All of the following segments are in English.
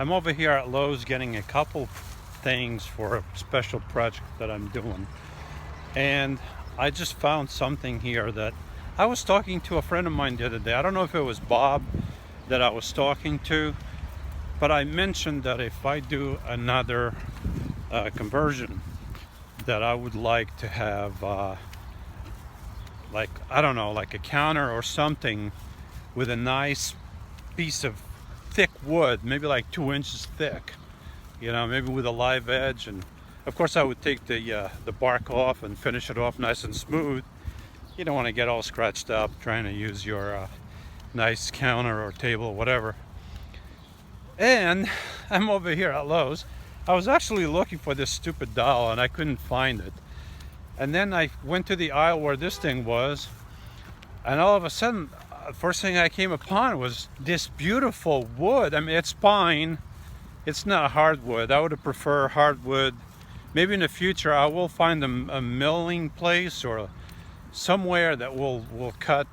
I'm over here at Lowe's getting a couple things for a special project that I'm doing. And I just found something here that I was talking to a friend of mine the other day. I don't know if it was Bob that I was talking to, but I mentioned that if I do another conversion, that I would like to have like, I don't know, like a counter or something with a nice piece of thick wood, maybe like 2 inches thick, you know, maybe with a live edge. And of course I would take the bark off and finish it off nice and smooth. You don't want to get all scratched up trying to use your nice counter or table or whatever. And I'm over here at Lowe's. I was actually looking for this stupid doll and I couldn't find it. And then I went to the aisle where this thing was, and all of a sudden, first thing I came upon was this beautiful wood. I mean, it's pine. It's not hardwood. I would have preferred hardwood. Maybe in the future I will find a milling place or somewhere that will cut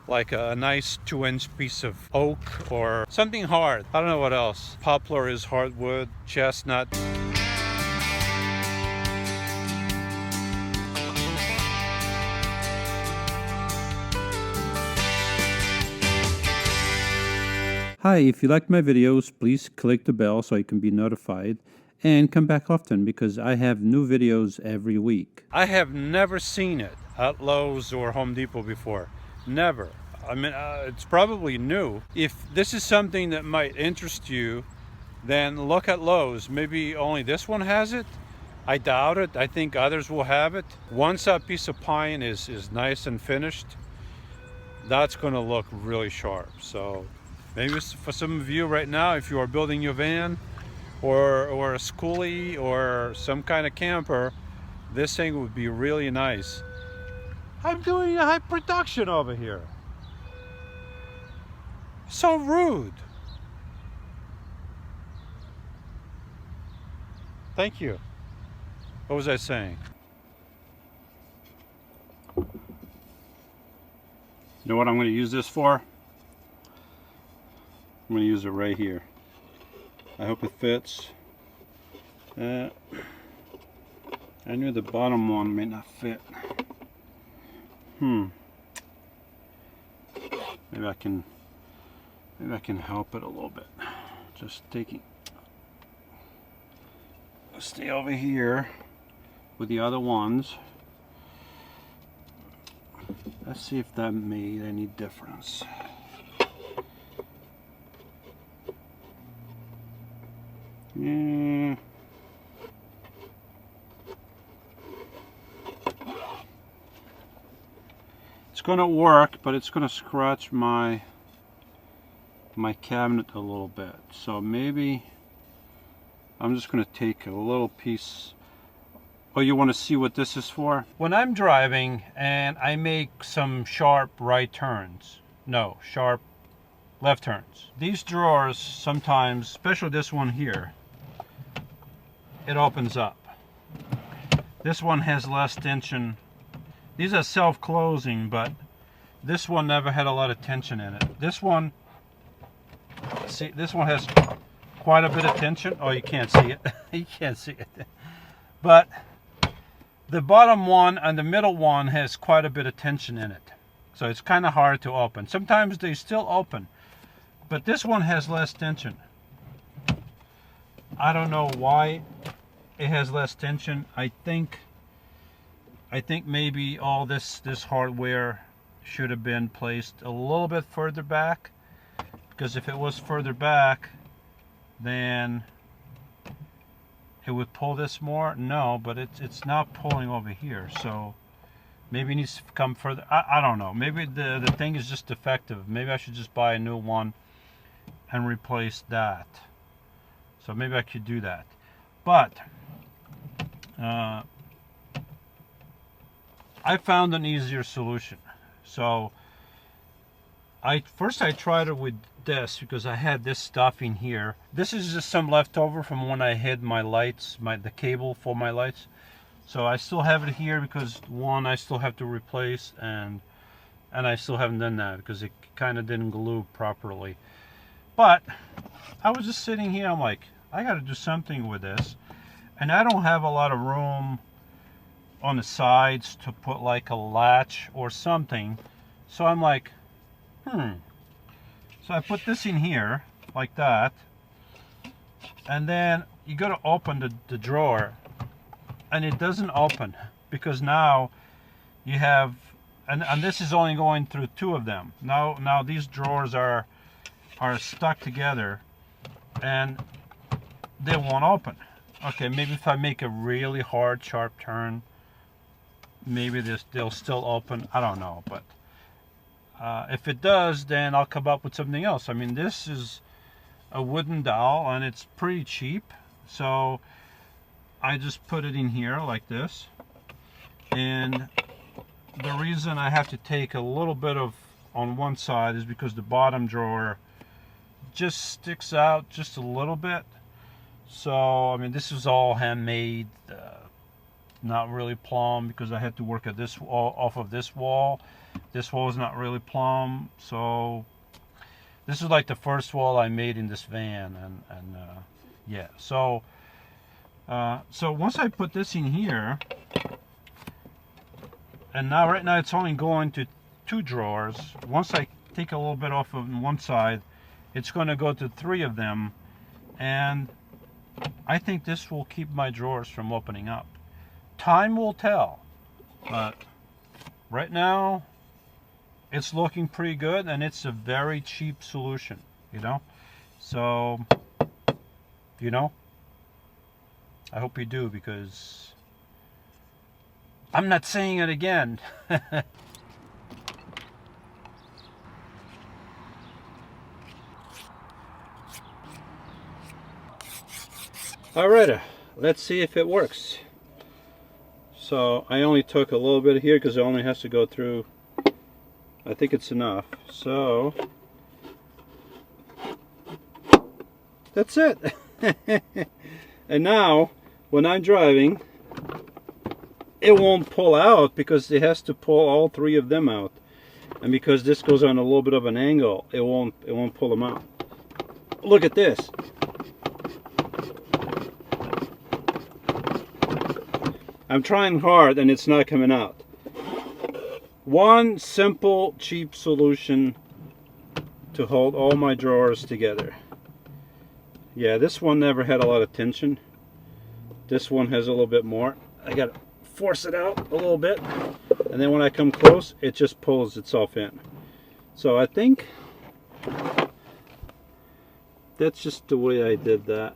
like a nice 2-inch piece of oak or something hard. I don't know what else. Poplar is hardwood, chestnut. Hi, if you like my videos, please click the bell so you can be notified, and come back often because I have new videos every week. I have never seen it at Lowe's or Home Depot before. Never. I mean, it's probably new. If this is something that might interest you, then look at Lowe's. Maybe only this one has it. I doubt it. I think others will have it. Once that piece of pine is nice and finished, that's going to look really sharp. So maybe for some of you right now, if you are building your van or a schoolie or some kind of camper, this thing would be really nice. I'm doing a high production over here. So rude. Thank you. What was I saying? You know what I'm going to use this for? I'm going to use it right here. I hope it fits. I knew the bottom one may not fit. Maybe I can help it a little bit. Just taking. Stay over here with the other ones. Let's see if that made any difference. Yeah. It's gonna work, but it's gonna scratch my cabinet a little bit. So maybe I'm just gonna take a little piece. Oh, you want to see what this is for? When I'm driving and I make some sharp right turns, no, sharp left turns, these drawers sometimes, especially this one here, it opens up. This one has less tension. These are self-closing, but this one never had a lot of tension in it. This one, see, this one has quite a bit of tension. Oh, you can't see it. You can't see it. But the bottom one and the middle one has quite a bit of tension in it. So it's kind of hard to open. Sometimes they still open, but this one has less tension. I don't know why it has less tension. I think maybe all this hardware should have been placed a little bit further back, because if it was further back, then it would pull this more. No, but it's not pulling over here, so maybe it needs to come further. I don't know. Maybe the thing is just defective. Maybe I should just buy a new one and replace that. So maybe I could do that. But I found an easier solution. So first I tried it with this, because I had this stuff in here. This is just some leftover from when I hid my lights, the cable for my lights. So I still have it here because one I still have to replace, and I still haven't done that because it kind of didn't glue properly. But I was just sitting here, I'm like, I got to do something with this. And I don't have a lot of room on the sides to put like a latch or something. So I'm like, So I put this in here like that. And then you got to open the drawer. And it doesn't open because now you have, and this is only going through 2 of them. Now these drawers are stuck together and they won't open. Okay, maybe if I make a really hard, sharp turn, maybe they'll still open. I don't know, but if it does, then I'll come up with something else. I mean, this is a wooden dowel and it's pretty cheap, so I just put it in here like this. And the reason I have to take a little bit of on one side is because the bottom drawer just sticks out just a little bit. So I mean, this is all handmade, not really plumb, because I had to work at this wall, off of this wall. This wall is not really plumb, so this is like the first wall I made in this van. And yeah, so once I put this in here, and now right now it's only going to 2 drawers. Once I take a little bit off of one side, it's going to go to 3 of them, and I think this will keep my drawers from opening up. Time will tell, but right now it's looking pretty good, and it's a very cheap solution, you know. So, you know, I hope you do, because I'm not saying it again. Alright, let's see if it works. So I only took a little bit here because it only has to go through. I think it's enough. So that's it. And now when I'm driving, it won't pull out because it has to pull all 3 of them out. And because this goes on a little bit of an angle, it won't pull them out. Look at this. I'm trying hard and it's not coming out. One simple, cheap solution to hold all my drawers together. Yeah, this one never had a lot of tension. This one has a little bit more. I gotta force it out a little bit, and then when I come close, it just pulls itself in. So I think that's just the way I did that.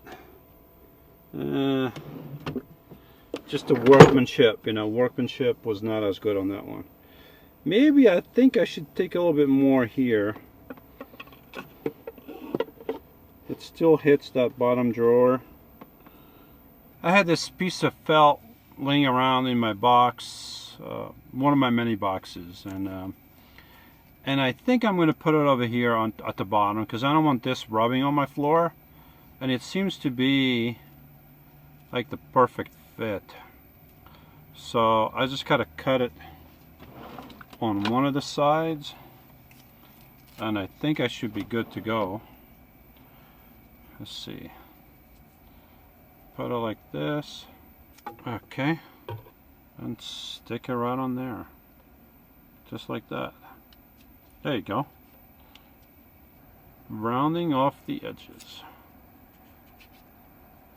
Just the workmanship, you know, workmanship was not as good on that one. Maybe I think I should take a little bit more here. It still hits that bottom drawer. I had this piece of felt laying around in my box, one of my many boxes, and I think I'm going to put it over here at the bottom because I don't want this rubbing on my floor, and it seems to be like the perfect fit. So I just gotta cut it on one of the sides, and I think I should be good to go. Let's see. Put it like this. Okay. And stick it right on there. Just like that. There you go. Rounding off the edges.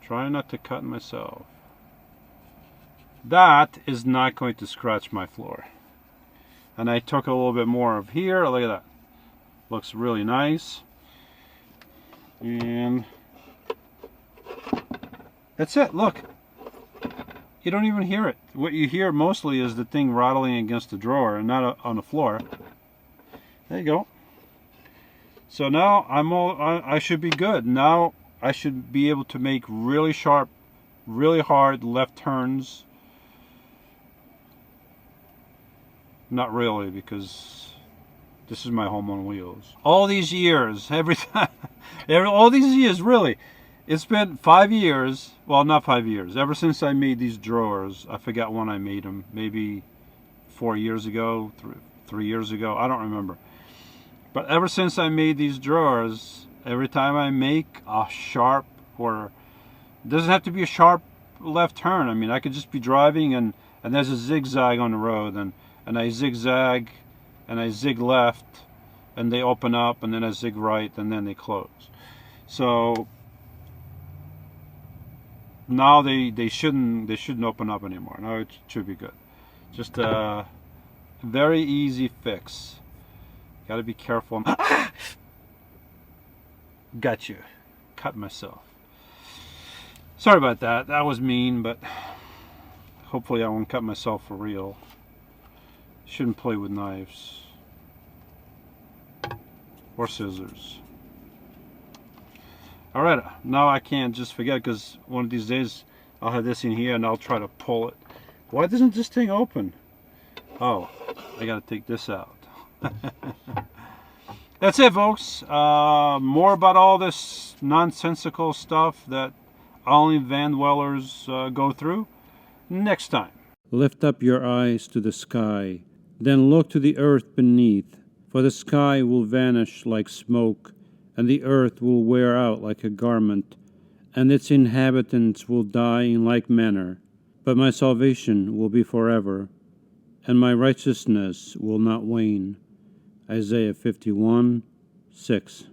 Try not to cut myself. That is not going to scratch my floor. And I took a little bit more of here. Look at that. Looks really nice. And that's it. Look. You don't even hear it. What you hear mostly is the thing rattling against the drawer and not on the floor. There you go. So now I should be good. Now I should be able to make really sharp, really hard left turns. Not really, because this is my home on wheels. All these years, every time, all these years, really, it's been 5 years. Well, not 5 years. Ever since I made these drawers, I forgot when I made them. Maybe 4 years ago, 3 years ago. I don't remember. But ever since I made these drawers, every time I make a sharp, or it doesn't have to be a sharp left turn. I mean, I could just be driving and there's a zigzag on the road, and I zigzag and I zig left and they open up, and then I zig right and then they close. So now they shouldn't open up anymore. Now it should be good. Just a very easy fix. Got to be careful. Got you. Cut myself. Sorry about that. That was mean, but hopefully I won't cut myself for real. Shouldn't play with knives or scissors. Alright, now I can't just forget, because one of these days I'll have this in here and I'll try to pull it. Why doesn't this thing open? Oh, I gotta take this out. That's it, folks. More about all this nonsensical stuff that only van dwellers go through next time. Lift up your eyes to the sky, then look to the earth beneath, for the sky will vanish like smoke, and the earth will wear out like a garment, and its inhabitants will die in like manner. But my salvation will be forever, and my righteousness will not wane. Isaiah 51:6.